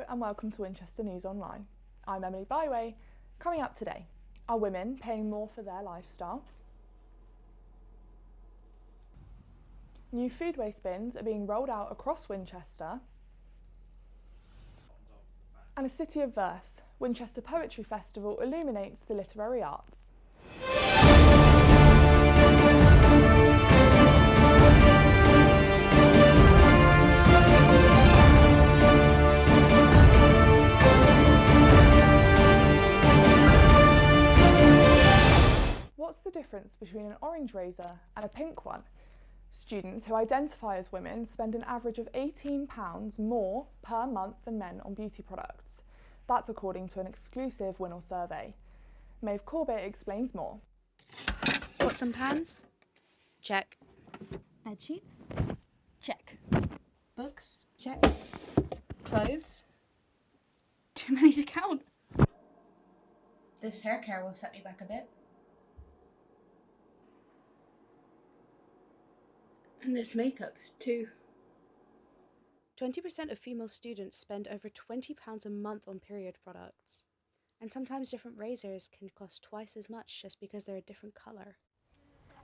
and welcome to Winchester News Online. I'm Emily Byway. Coming up today, are women paying more for their lifestyle? New food waste bins are being rolled out across Winchester. And a city of verse, Winchester Poetry Festival illuminates the literary arts. What's the difference between an orange razor and a pink one? Students who identify as women spend an average of £18 more per month than men on beauty products. That's according to an exclusive WINOL survey. Maeve Corbett explains more. Pots and pans? Check. Bed sheets? Check. Books? Check. Clothes? Too many to count. This hair care will set me back a bit. And this makeup, too. 20% of female students spend over £20 a month on period products. And sometimes different razors can cost twice as much just because they're a different colour.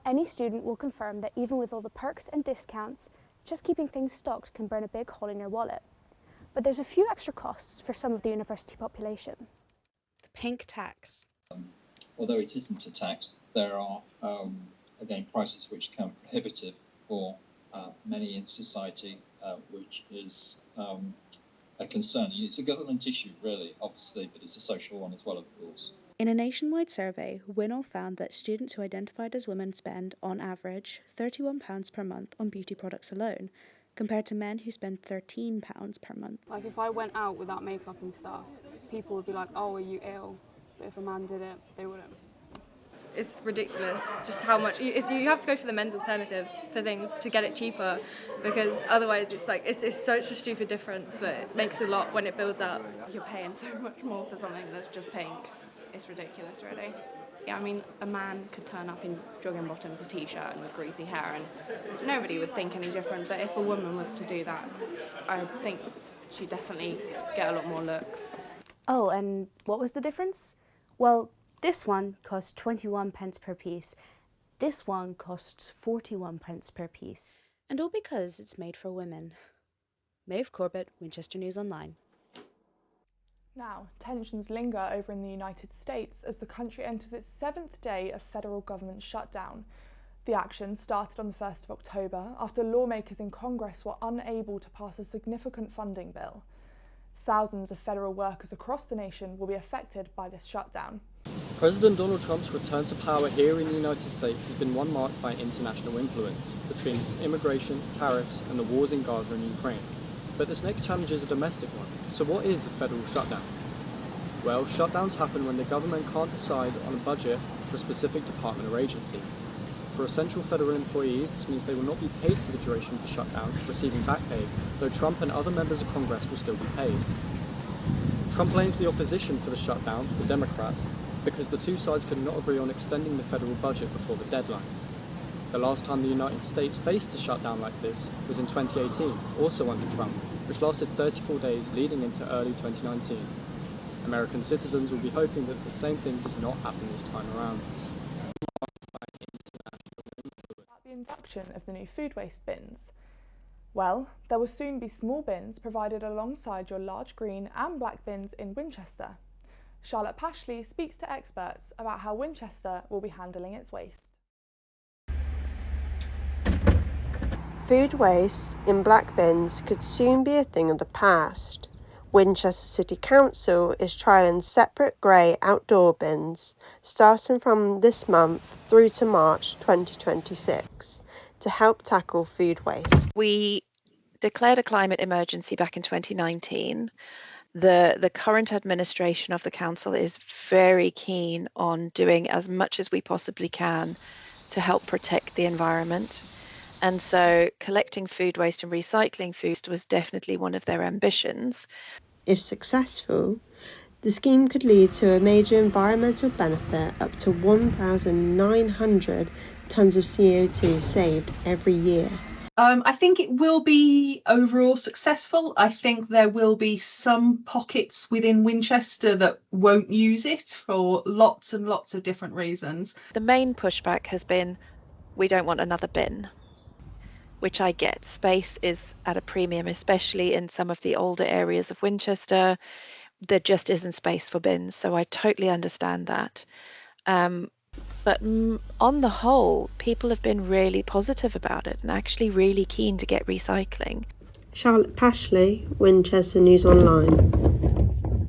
Any student will confirm that even with all the perks and discounts, just keeping things stocked can burn a big hole in your wallet. But there's a few extra costs for some of the university population. The pink tax. Although it isn't a tax, there are, again, prices which become prohibitive for many in society, which is a concern. It's a government issue, really, obviously, but it's a social one as well, of course. In a nationwide survey, WINOL found that students who identified as women spend, on average, £31 per month on beauty products alone, compared to men who spend £13 per month. Like, if I went out without makeup and stuff, people would be like, oh, are you ill? But if a man did it, they wouldn't. It's ridiculous just how much you have to go for the men's alternatives for things to get it cheaper, because otherwise it's such a stupid difference, but it makes a lot when it builds up. You're paying so much more for something that's just pink. It's ridiculous, really. Yeah, I mean, a man could turn up in jogging bottoms, a t-shirt and with greasy hair and nobody would think any different, but if a woman was to do that, I think she'd definitely get a lot more looks. Oh, and what was the difference? Well, this one costs 21 pence per piece. This one costs 41 pence per piece. And all because it's made for women. Maeve Corbett, Winchester News Online. Now, tensions linger over in the United States as the country enters its 7th day of federal government shutdown. The action started on the 1st of October after lawmakers in Congress were unable to pass a significant funding bill. Thousands of federal workers across the nation will be affected by this shutdown. President Donald Trump's return to power here in the United States has been one marked by international influence between immigration, tariffs and the wars in Gaza and Ukraine. But this next challenge is a domestic one. So what is a federal shutdown? Well, shutdowns happen when the government can't decide on a budget for a specific department or agency. For essential federal employees, this means they will not be paid for the duration of the shutdown, receiving back pay, though Trump and other members of Congress will still be paid. Trump blamed the opposition for the shutdown, the Democrats, because the two sides could not agree on extending the federal budget before the deadline. The last time the United States faced a shutdown like this was in 2018, also under Trump, which lasted 34 days leading into early 2019. American citizens will be hoping that the same thing does not happen this time around. About the induction of the new food waste bins. Well, there will soon be small bins provided alongside your large green and black bins in Winchester. Charlotte Pashley speaks to experts about how Winchester will be handling its waste. Food waste in black bins could soon be a thing of the past. Winchester City Council is trialling separate grey outdoor bins starting from this month through to March 2026 to help tackle food waste. We declared a climate emergency back in 2019. The current administration of the council is very keen on doing as much as we possibly can to help protect the environment. And so collecting food waste and recycling food was definitely one of their ambitions. If successful, the scheme could lead to a major environmental benefit, up to 1,900 tonnes of CO2 saved every year. I think it will be overall successful. I think there will be some pockets within Winchester that won't use it for lots and lots of different reasons. The main pushback has been, we don't want another bin, which I get. Space is at a premium, especially in some of the older areas of Winchester. There just isn't space for bins, so I totally understand that. But on the whole, people have been really positive about it and actually really keen to get recycling. Charlotte Pashley, Winchester News Online.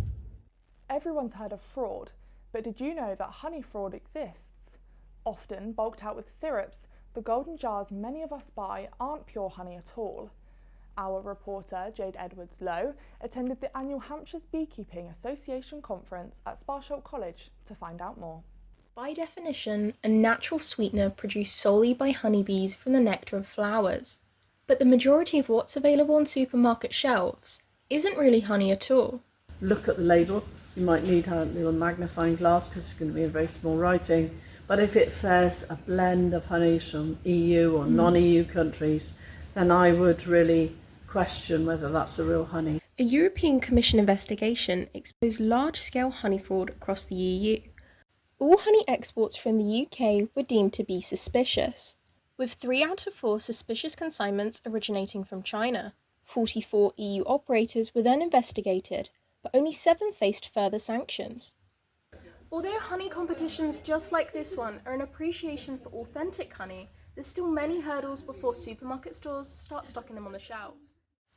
Everyone's heard of fraud, but did you know that honey fraud exists? Often bulked out with syrups, the golden jars many of us buy aren't pure honey at all. Our reporter, Jade Edwards-Lowe, attended the annual Hampshire's Beekeeping Association conference at Sparsholt College to find out more. By definition, a natural sweetener produced solely by honeybees from the nectar of flowers. But the majority of what's available on supermarket shelves isn't really honey at all. Look at the label. You might need a little magnifying glass because it's going to be in very small writing. But if it says a blend of honeys from EU or non-EU countries, then I would really question whether that's a real honey. A European Commission investigation exposed large-scale honey fraud across the EU. All honey exports from the UK were deemed to be suspicious, with 3 out of 4 suspicious consignments originating from China. 44 EU operators were then investigated, but only 7 faced further sanctions. Although honey competitions just like this one are an appreciation for authentic honey, there's still many hurdles before supermarket stores start stocking them on the shelves.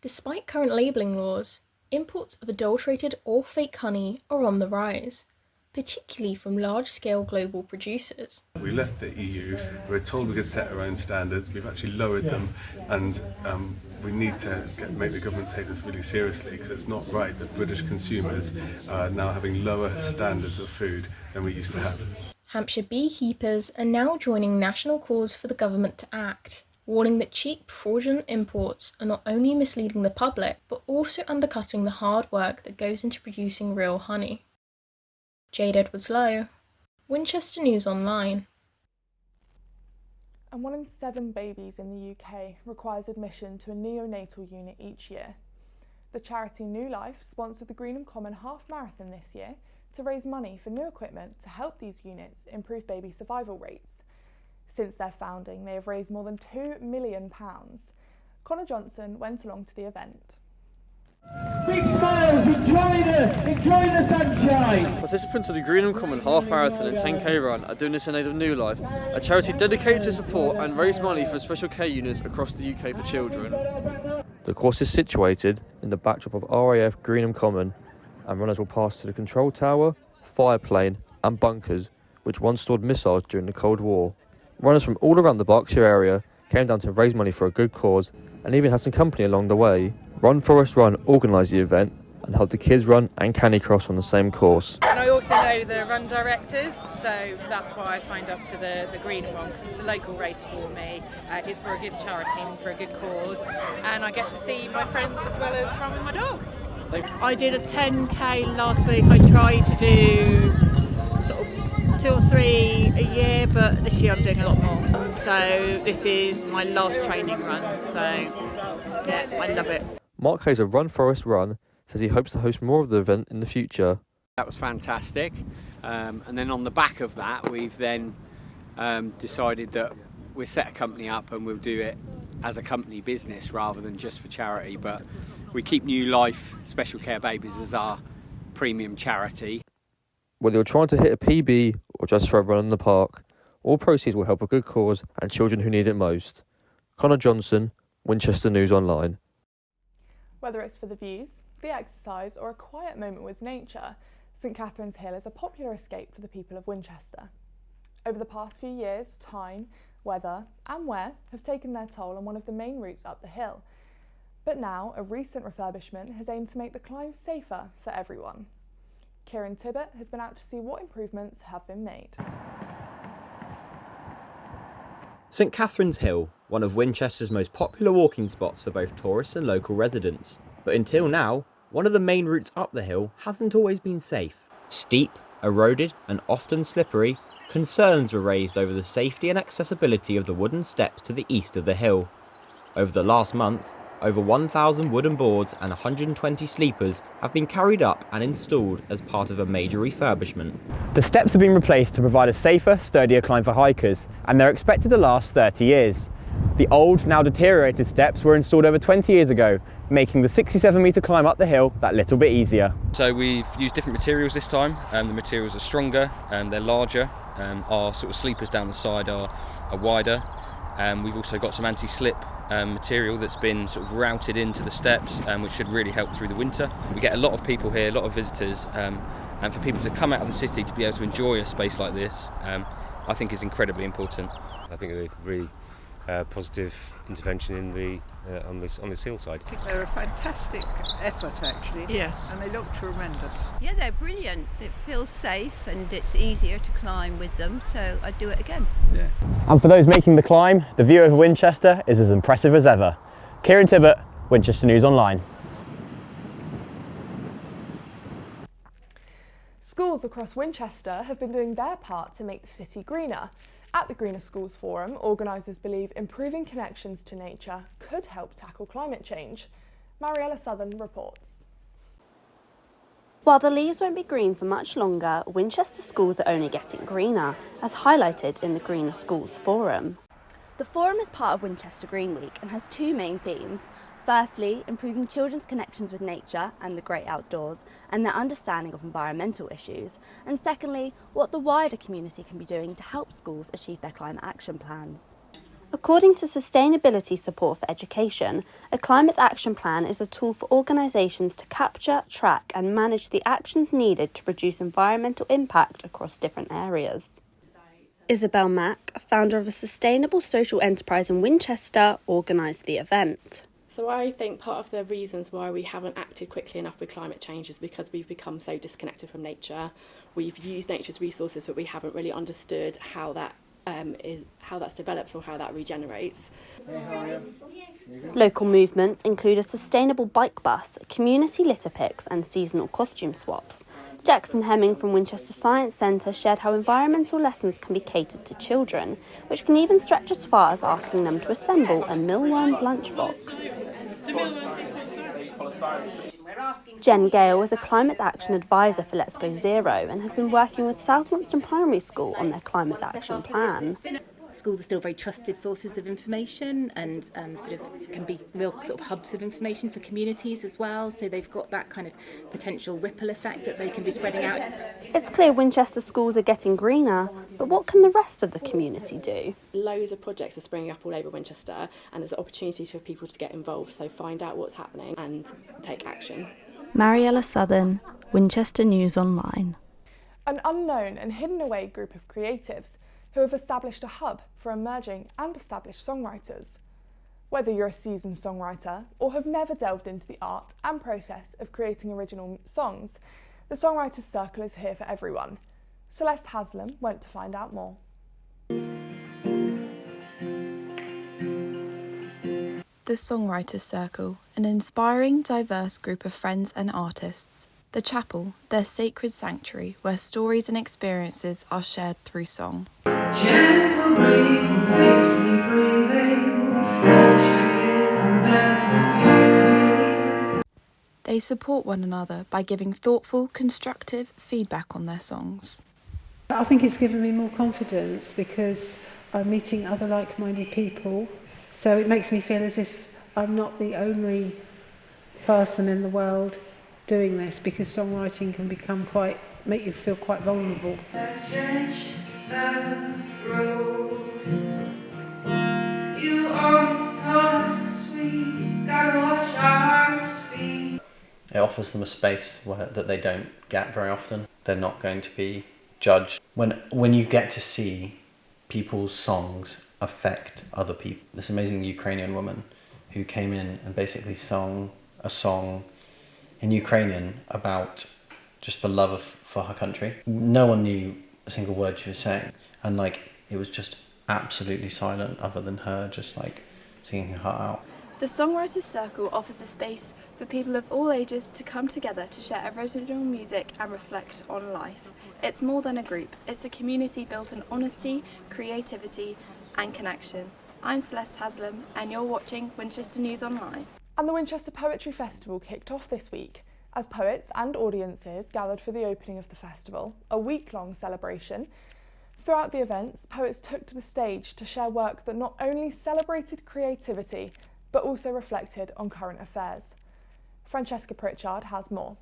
Despite current labelling laws, imports of adulterated or fake honey are on the rise, particularly from large-scale global producers. We left the EU, we were told we could set our own standards, we've actually lowered them, and we need to make the government take this really seriously, because it's not right that British consumers are now having lower standards of food than we used to have. Hampshire beekeepers are now joining national calls for the government to act, warning that cheap, fraudulent imports are not only misleading the public, but also undercutting the hard work that goes into producing real honey. Jade Edwards-Lowe, Winchester News Online. And 1 in 7 babies in the UK requires admission to a neonatal unit each year. The charity New Life sponsored the Greenham Common Half Marathon this year to raise money for new equipment to help these units improve baby survival rates. Since their founding, they have raised more than £2 million. Connor Johnson went along to the event. Big smiles, enjoy the sunshine. Participants of the Greenham Common Half Marathon and 10k run are doing this in aid of New Life, a charity dedicated to support and raise money for special care units across the UK for children. The course is situated in the backdrop of RAF Greenham Common, and runners will pass to the control tower, fire plane and bunkers which once stored missiles during the Cold War. Runners from all around the Berkshire area came down to raise money for a good cause and even had some company along the way. Run Forest Run organised the event and held the Kids Run and Canicross on the same course. And I also know the run directors, so that's why I signed up to the Greenham one, because it's a local race for me. It's for a good charity and for a good cause, and I get to see my friends as well as Fran and my dog. I did a 10k last week. I tried to do sort of 2 or 3 a year, but this year I'm doing a lot more. So this is my last training run, so yeah, I love it. Mark Hayes of Run Forest Run says he hopes to host more of the event in the future. That was fantastic, and then on the back of that we've then decided that we'll set a company up and we'll do it as a company business rather than just for charity, but we keep New Life Special Care Babies as our premium charity. Whether you're trying to hit a PB or just for a run in the park, all proceeds will help a good cause and children who need it most. Connor Johnson, Winchester News Online. Whether it's for the views, the exercise or a quiet moment with nature, St Catherine's Hill is a popular escape for the people of Winchester. Over the past few years, time, weather and wear have taken their toll on one of the main routes up the hill. But now a recent refurbishment has aimed to make the climb safer for everyone. Kieran Tibbett has been out to see what improvements have been made. St Catherine's Hill, one of Winchester's most popular walking spots for both tourists and local residents. But until now, one of the main routes up the hill hasn't always been safe. Steep, eroded and often slippery, concerns were raised over the safety and accessibility of the wooden steps to the east of the hill. Over the last month, over 1,000 wooden boards and 120 sleepers have been carried up and installed as part of a major refurbishment. The steps have been replaced to provide a safer, sturdier climb for hikers, and they're expected to last 30 years. The old, now deteriorated steps were installed over 20 years ago, making the 67-metre climb up the hill that little bit easier. So we've used different materials this time. The materials are stronger, they're larger, our sort of sleepers down the side are wider. We've also got some anti-slip material that's been sort of routed into the steps, which should really help through the winter. We get a lot of people here, a lot of visitors, and for people to come out of the city to be able to enjoy a space like this, I think is incredibly important. I think they're really positive intervention in the on this hillside. I think they're a fantastic effort, actually. Yes. And they look tremendous. Yeah, they're brilliant. It feels safe and it's easier to climb with them, so I'd do it again. Yeah. And for those making the climb, the view over Winchester is as impressive as ever. Kieran Tibbett, Winchester News Online. Schools across Winchester have been doing their part to make the city greener. At the Greener Schools Forum, organisers believe improving connections to nature could help tackle climate change. Mariella Southern reports. While the leaves won't be green for much longer, Winchester schools are only getting greener, as highlighted in the Greener Schools Forum. The forum is part of Winchester Green Week and has two main themes. Firstly, improving children's connections with nature and the great outdoors and their understanding of environmental issues. And secondly, what the wider community can be doing to help schools achieve their climate action plans. According to Sustainability Support for Education, a climate action plan is a tool for organisations to capture, track and manage the actions needed to reduce environmental impact across different areas. Isabel Mack, founder of a sustainable social enterprise in Winchester, organised the event. So I think part of the reasons why we haven't acted quickly enough with climate change is because we've become so disconnected from nature. We've used nature's resources, but we haven't really understood how that's developed or how that regenerates. Local movements include a sustainable bike bus, community litter picks and seasonal costume swaps. Jackson Hemming from Winchester Science Centre shared how environmental lessons can be catered to children, which can even stretch as far as asking them to assemble a millworm's lunchbox. Jen Gale is a climate action advisor for Let's Go Zero and has been working with South Winston Primary School on their climate action plan. Schools are still very trusted sources of information and can be real sort of hubs of information for communities as well. So they've got that kind of potential ripple effect that they can be spreading out. It's clear Winchester schools are getting greener, but what can the rest of the community do? Loads of projects are springing up all over Winchester and there's an opportunity for people to get involved, so find out what's happening and take action. Mariella Southern, Winchester News Online. An unknown and hidden away group of creatives who have established a hub for emerging and established songwriters. Whether you're a seasoned songwriter or have never delved into the art and process of creating original songs, the Songwriters Circle is here for everyone. Celeste Haslam went to find out more. The Songwriters Circle, an inspiring, diverse group of friends and artists. The chapel, their sacred sanctuary where stories and experiences are shared through song. Gentle breeze and safely breathing, no triggers and dances. They support one another by giving thoughtful, constructive feedback on their songs. I think it's given me more confidence because I'm meeting other like-minded people, so it makes me feel as if I'm not the only person in the world doing this, because songwriting can make you feel quite vulnerable. You always told us we gotta watch our speed. It offers them a space that they don't get very often. They're not going to be judged. When you get to see people's songs affect other people. This amazing Ukrainian woman who came in and basically sung a song in Ukrainian about just the love for her country. No one knew a single word she was saying, and it was just absolutely silent other than her just singing her heart out. The Songwriters Circle offers a space for people of all ages to come together to share original music and reflect on life. It's more than a group, it's a community built on honesty, creativity and connection. I'm Celeste Haslam and you're watching Winchester News Online. And the Winchester Poetry Festival kicked off this week as poets and audiences gathered for the opening of the festival, a week-long celebration. Throughout the events, poets took to the stage to share work that not only celebrated creativity, but also reflected on current affairs. Francesca Pritchard has more.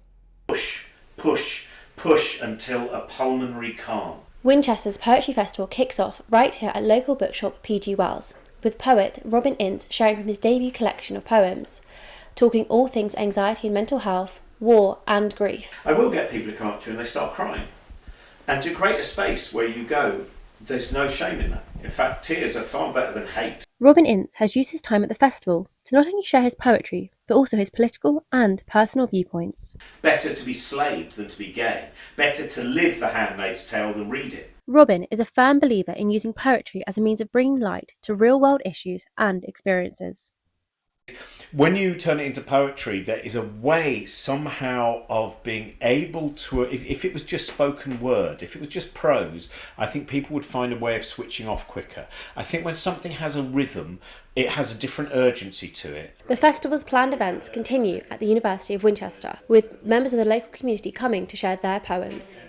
Push, push, push until a pulmonary calm. Winchester's Poetry Festival kicks off right here at local bookshop PG Wells, with poet Robin Ince sharing from his debut collection of poems, talking all things anxiety and mental health, war and grief. I will get people to come up to you and they start crying. And to create a space where you go, there's no shame in that. In fact, tears are far better than hate. Robin Ince has used his time at the festival to not only share his poetry, but also his political and personal viewpoints. Better to be slaved than to be gay. Better to live The Handmaid's Tale than read it. Robin is a firm believer in using poetry as a means of bringing light to real-world issues and experiences. When you turn it into poetry, there is a way somehow of being able to, if it was just spoken word, if it was just prose, I think people would find a way of switching off quicker. I think when something has a rhythm, it has a different urgency to it. The festival's planned events continue at the University of Winchester, with members of the local community coming to share their poems.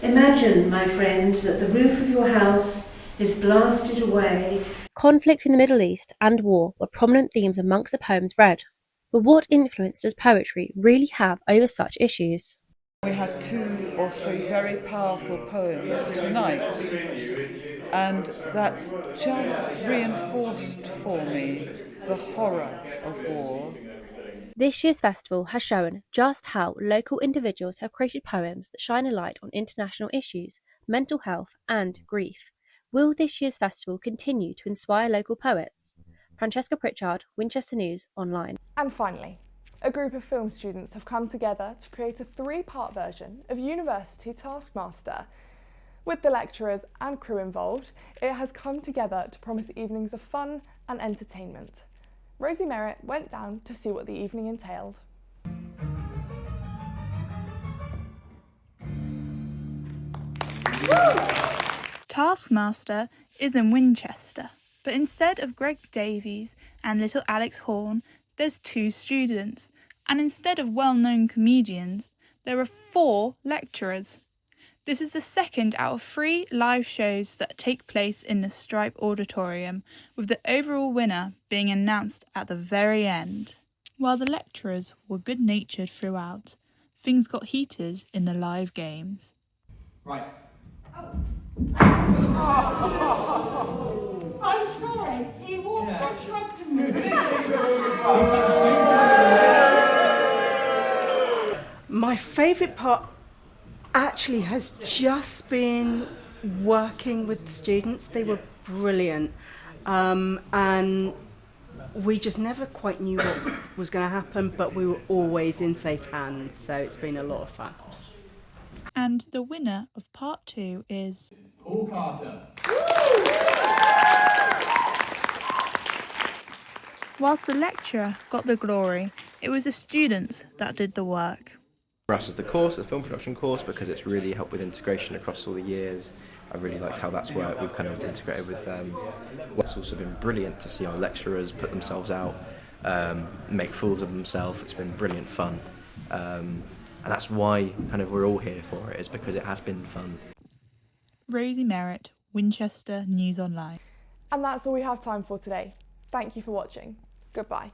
Imagine, my friend, that the roof of your house is blasted away. Conflict in the Middle East and war were prominent themes amongst the poems read. But what influence does poetry really have over such issues? We had 2 or 3 very powerful poems tonight, and that's just reinforced for me the horror of war. This year's festival has shown just how local individuals have created poems that shine a light on international issues, mental health and grief. Will this year's festival continue to inspire local poets? Francesca Pritchard, Winchester News Online. And finally, a group of film students have come together to create a 3-part version of University Taskmaster. With the lecturers and crew involved, it has come together to promise evenings of fun and entertainment. Rosie Merritt went down to see what the evening entailed. Taskmaster is in Winchester, but instead of Greg Davies and little Alex Horn, there's 2 students, and instead of well-known comedians, there are 4 lecturers. This is the second out of 3 live shows that take place in the Stripe Auditorium, with the overall winner being announced at the very end. While the lecturers were good-natured throughout, things got heated in the live games. Right. I'm sorry, he walked and shrugged me. My favourite part actually has just been working with the students. They were brilliant, and we just never quite knew what was going to happen, but we were always in safe hands, so it's been a lot of fun. And the winner of part 2 is Paul Carter. Whilst the lecturer got the glory, it was the students that did the work. For us as the course, the film production course, because it's really helped with integration across all the years. I really liked how that's worked. We've kind of integrated with what's also been brilliant to see our lecturers put themselves out, make fools of themselves. It's been brilliant fun. And that's why kind of we're all here for it, is because it has been fun. Rosie Merritt, Winchester News Online. And that's all we have time for today. Thank you for watching. Goodbye.